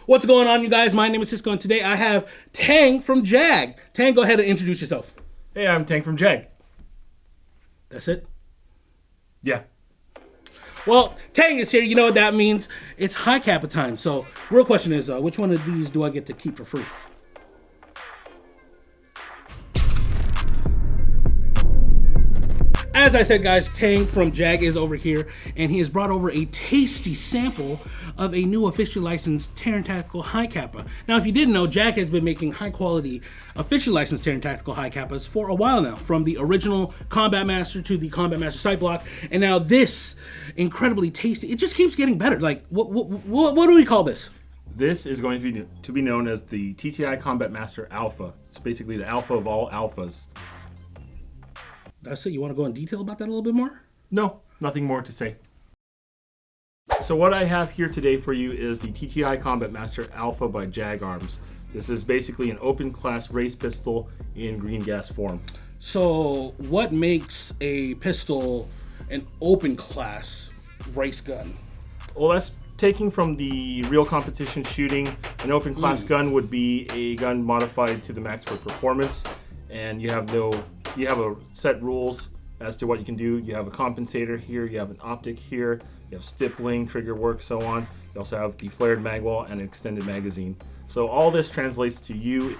What's going on, you guys? My name is Cisco, and today I have Tang from JAG. Tang, go ahead and introduce yourself. Hey, I'm Tang from JAG. That's it? Yeah. Well, Tang is here. You know what that means. It's Hi-Capa time. So, real question is, which one of these do I get to keep for free? As I said, guys, Tang from JAG is over here, and he has brought over a tasty sample of a new officially licensed Taran Tactical Hi-Capa. Now, if you didn't know, JAG has been making high-quality, officially licensed Taran Tactical Hi-Capas for a while now, from the original Combat Master to the Combat Master Sight Block, and now this incredibly tasty. It just keeps getting better. Like, what do we call this? This is going to be known as the TTI Combat Master Alpha. It's basically the alpha of all alphas. That's it? You want to go in detail about that a little bit more? No, nothing more to say. So what I have here today for you is the TTI Combat Master Alpha by JAG Arms. This is basically an open class race pistol in green gas form. So what makes a pistol an open class race gun? Well, that's taking from the real competition shooting. An open class gun would be a gun modified to the max for performance, and you have a set rules as to what you can do. You have a compensator here, you have an optic here, you have stippling, trigger work, so on. You also have the flared magwell and an extended magazine. So all this translates to you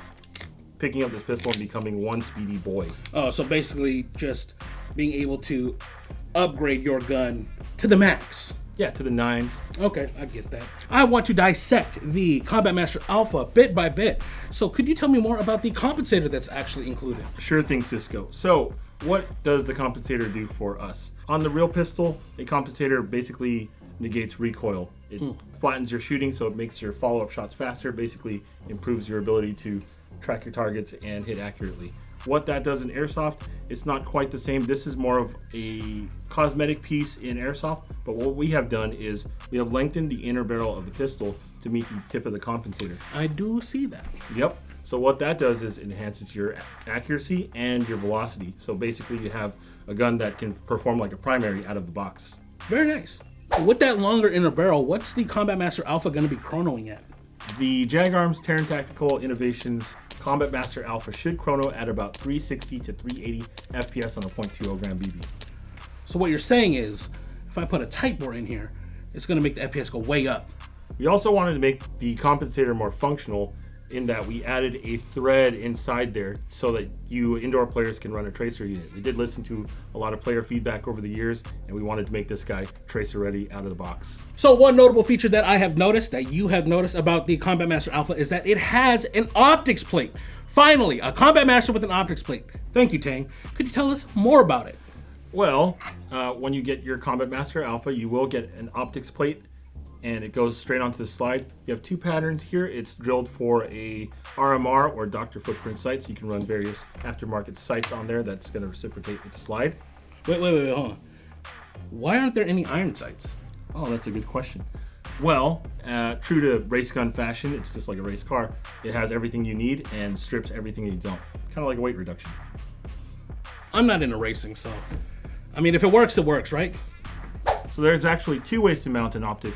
picking up this pistol and becoming one speedy boy. Oh, so basically just being able to upgrade your gun to the max. Yeah, to the nines. Okay, I get that. I want to dissect the Combat Master Alpha bit by bit. So could you tell me more about the compensator that's actually included? Sure thing, Cisco. So what does the compensator do for us? On the real pistol, a compensator basically negates recoil. It flattens your shooting, so it makes your follow-up shots faster, basically improves your ability to track your targets and hit accurately. What that does in Airsoft, it's not quite the same. This is more of a cosmetic piece in Airsoft, but what we have done is we have lengthened the inner barrel of the pistol to meet the tip of the compensator. I do see that. Yep. So what that does is enhances your accuracy and your velocity. So basically you have a gun that can perform like a primary out of the box. Very nice. With that longer inner barrel, what's the Combat Master Alpha going to be chronoing at? The JAG Arms Taran Tactical Innovations Combat Master Alpha should chrono at about 360 to 380 FPS on a .20 gram BB. So what you're saying is, if I put a tight bore in here, it's going to make the FPS go way up. We also wanted to make the compensator more functional in that we added a thread inside there so that you indoor players can run a tracer unit. We did listen to a lot of player feedback over the years, and we wanted to make this guy tracer ready out of the box. So one notable feature that I have noticed, that you have noticed about the Combat Master Alpha, is that it has an optics plate. Finally, a Combat Master with an optics plate. Thank you, Tang. Could you tell us more about it? Well, when you get your Combat Master Alpha, you will get an optics plate, and it goes straight onto the slide. You have two patterns here. It's drilled for a RMR or Dr. Footprint sight, so you can run various aftermarket sights on there that's going to reciprocate with the slide. Wait, hold on. Why aren't there any iron sights? Oh, that's a good question. Well, true to race gun fashion, it's just like a race car. It has everything you need and strips everything you don't. Kind of like a weight reduction. I'm not into racing, so... I mean, if it works, right? So there's actually two ways to mount an optic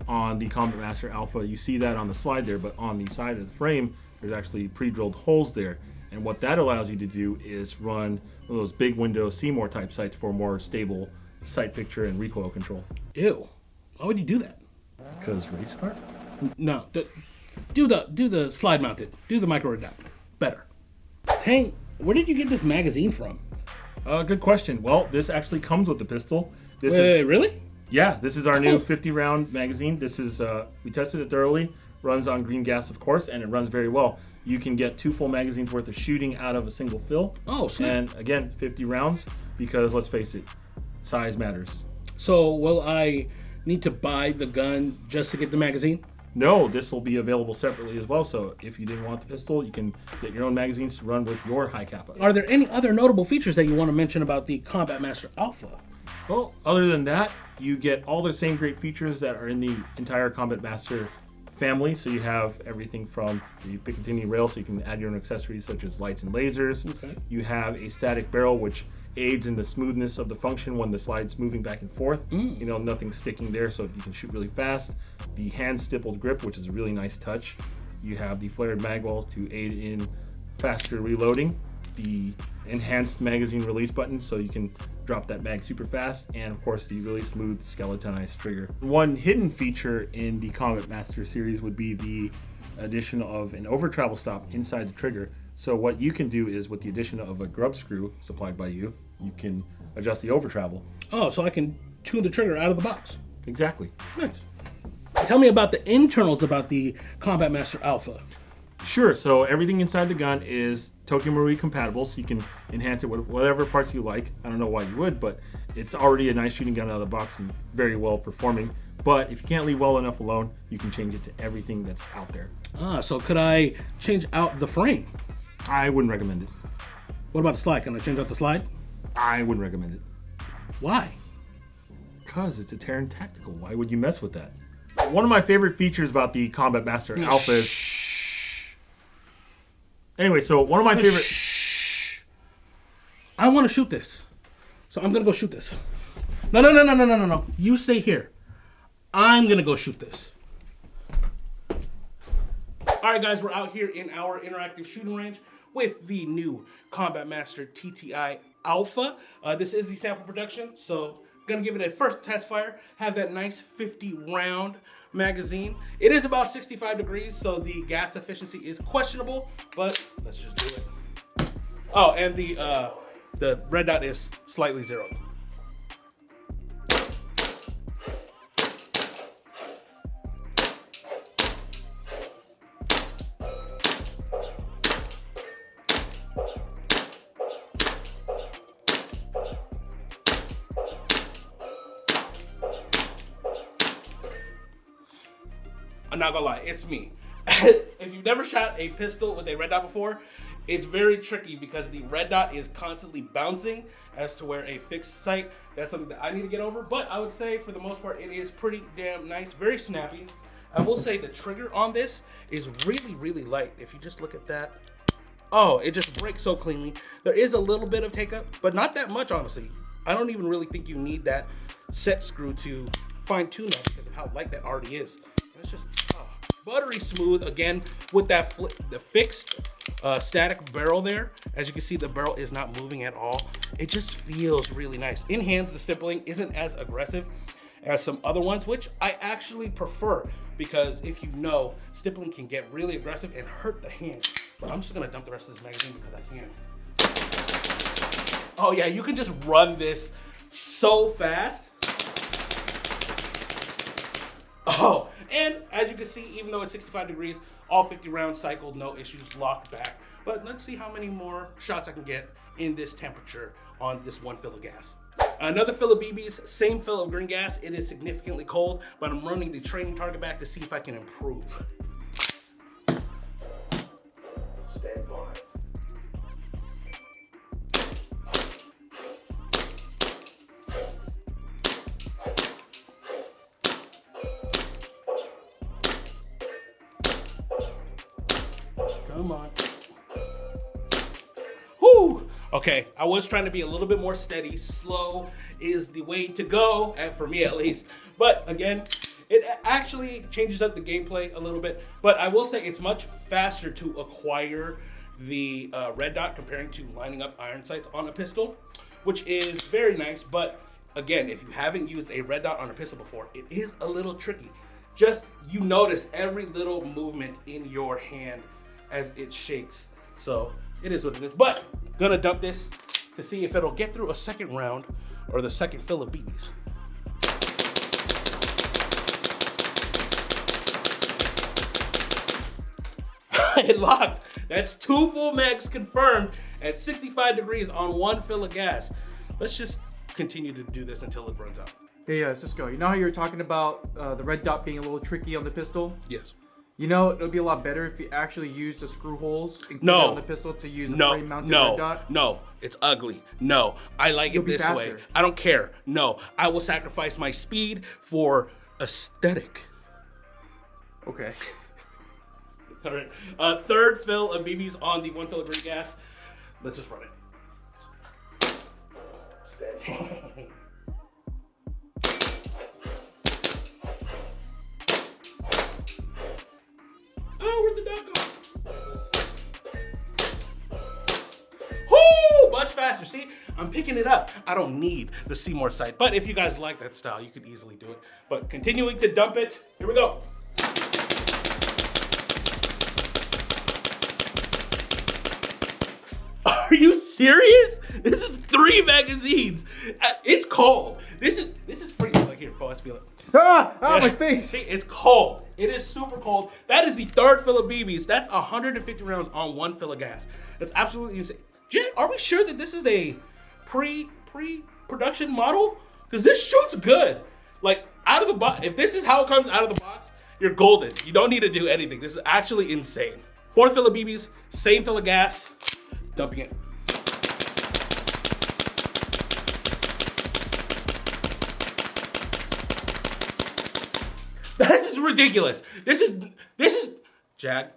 on the Combat Master Alpha. You see that on the slide there, but on the side of the frame, there's actually pre-drilled holes there. And what that allows you to do is run one of those big window Seymour type sights for more stable sight picture and recoil control. Ew. Why would you do that? Because race car? No. Do the slide mounted. Do the micro redact. Better. Tang, where did you get this magazine from? Good question. Well, this actually comes with the pistol. Wait, really? Yeah, this is our new 50-round magazine. This is, we tested it thoroughly, runs on green gas, of course, and it runs very well. You can get 2 full magazines worth of shooting out of a single fill. Oh, sweet. And again, 50 rounds, because let's face it, size matters. So will I need to buy the gun just to get the magazine? No, this will be available separately as well. So if you didn't want the pistol, you can get your own magazines to run with your Hi-Capa. Are there any other notable features that you want to mention about the Combat Master Alpha? Well, other than that, you get all the same great features that are in the entire Combat Master family. So you have everything from the Picatinny rail, so you can add your own accessories such as lights and lasers. Okay. You have a static barrel, which aids in the smoothness of the function when the slide's moving back and forth. You know, nothing's sticking there, so you can shoot really fast. The hand stippled grip, which is a really nice touch. You have the flared mag wells to aid in faster reloading. The enhanced magazine release button, so you can drop that mag super fast, and of course the really smooth skeletonized trigger. One hidden feature in the Combat Master series would be the addition of an over travel stop inside the trigger. So what you can do is, with the addition of a grub screw supplied by you, you can adjust the over travel. Oh, so I can tune the trigger out of the box. Exactly. Nice. Tell me about the internals about the Combat Master Alpha. Sure, so everything inside the gun is Tokyo Marui compatible, so you can enhance it with whatever parts you like. I don't know why you would, but it's already a nice shooting gun out of the box and very well performing. But if you can't leave well enough alone, you can change it to everything that's out there. So could I change out the frame? I wouldn't recommend it. What about the slide? Can I change out the slide? I wouldn't recommend it. Why? Because it's a Taran Tactical. Why would you mess with that? One of my favorite features about the Combat Master Alpha is... Anyway, so one of my favorite... I want to shoot this. So I'm going to go shoot this. No. You stay here. I'm going to go shoot this. All right, guys, we're out here in our interactive shooting range with the new Combat Master TTI Alpha. This is the sample production, so gonna give it a first test fire. Have that nice 50 round magazine. It is about 65 degrees, so the gas efficiency is questionable, but let's just do it. Oh, and the red dot is slightly zeroed. I'm not gonna lie, it's me. If you've never shot a pistol with a red dot before, it's very tricky because the red dot is constantly bouncing as to where a fixed sight. That's something that I need to get over, but I would say for the most part, it is pretty damn nice, very snappy. I will say the trigger on this is really, really light. If you just look at that, oh, it just breaks so cleanly. There is a little bit of take up, but not that much, honestly. I don't even really think you need that set screw to fine tune that because of how light that already is. It's just buttery smooth again with that the fixed static barrel there. As you can see, the barrel is not moving at all. It just feels really nice. In hands, the stippling isn't as aggressive as some other ones, which I actually prefer because if you know, stippling can get really aggressive and hurt the hand. But I'm just gonna dump the rest of this magazine because I can. Oh yeah, you can just run this so fast. Oh, and as you can see, even though it's 65 degrees, all 50 rounds cycled, no issues, locked back. But let's see how many more shots I can get in this temperature on this one fill of gas. Another fill of BBs, same fill of green gas. It is significantly cold, but I'm running the training target back to see if I can improve. Stand by. Come on. Whoo! Okay, I was trying to be a little bit more steady. Slow is the way to go, for me at least. But again, it actually changes up the gameplay a little bit. But I will say it's much faster to acquire the red dot comparing to lining up iron sights on a pistol, which is very nice. But again, if you haven't used a red dot on a pistol before, it is a little tricky. Just, you notice every little movement in your hand as it shakes. So it is what it is. But gonna dump this to see if it'll get through a second round or the second fill of BBs. It locked. That's 2 full mags confirmed at 65 degrees on 1 fill of gas. Let's just continue to do this until it runs out. Hey, Cisco, you know how you were talking about the red dot being a little tricky on the pistol? Yes. You know, it would be a lot better if you actually used the screw holes included on the pistol to use a frame-mounted red dot. No, it's ugly. No, I like it this way. I don't care. No, I will sacrifice my speed for aesthetic. Okay. All right. Third fill of BBs on the 1 fill of green gas. Let's just run it. Oh, where'd the dog go? Whoo! Much faster. See, I'm picking it up. I don't need the Seymour sight. But if you guys like that style, you could easily do it. But continuing to dump it. Here we go. Are you serious? This is 3 magazines. It's cold. This is pretty. Like here, Bo, let's feel it. My face. See, it's cold. It is super cold. That is the 3rd fill of BBs. That's 150 rounds on 1 fill of gas. That's absolutely insane. Jen, are we sure that this is a pre-production model? Because this shoots good. Like out of the box. If this is how it comes out of the box, you're golden. You don't need to do anything. This is actually insane. 4th fill of BBs, same fill of gas. Dumping it. This is ridiculous. This is JAG.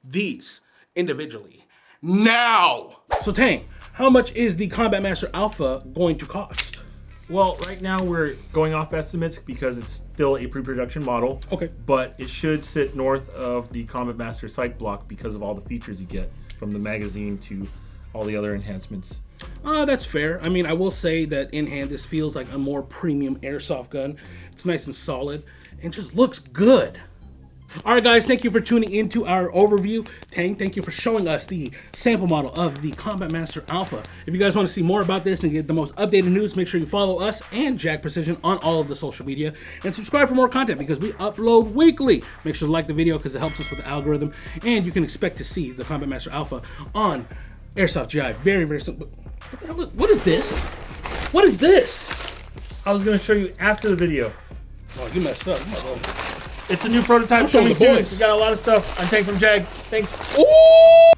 These individually. Now. So Tang, how much is the Combat Master Alpha going to cost? Well, right now we're going off estimates because it's still a pre-production model. Okay. But it should sit north of the Combat Master sight block because of all the features you get from the magazine to all the other enhancements. That's fair. I mean, I will say that in hand, this feels like a more premium airsoft gun. It's nice and solid and just looks good. All right, guys, thank you for tuning into our overview. Tang, thank you for showing us the sample model of the Combat Master Alpha. If you guys want to see more about this and get the most updated news, make sure you follow us and JAG Precision on all of the social media and subscribe for more content because we upload weekly. Make sure to like the video because it helps us with the algorithm, and you can expect to see the Combat Master Alpha on Airsoft GI very, very soon. What the hell what is this? What is this? I was going to show you after the video. Oh, you messed up. It's a new prototype. I'm showing the soon. boys. We got a lot of stuff. I'm Tang from JAG. Thanks. Ooh!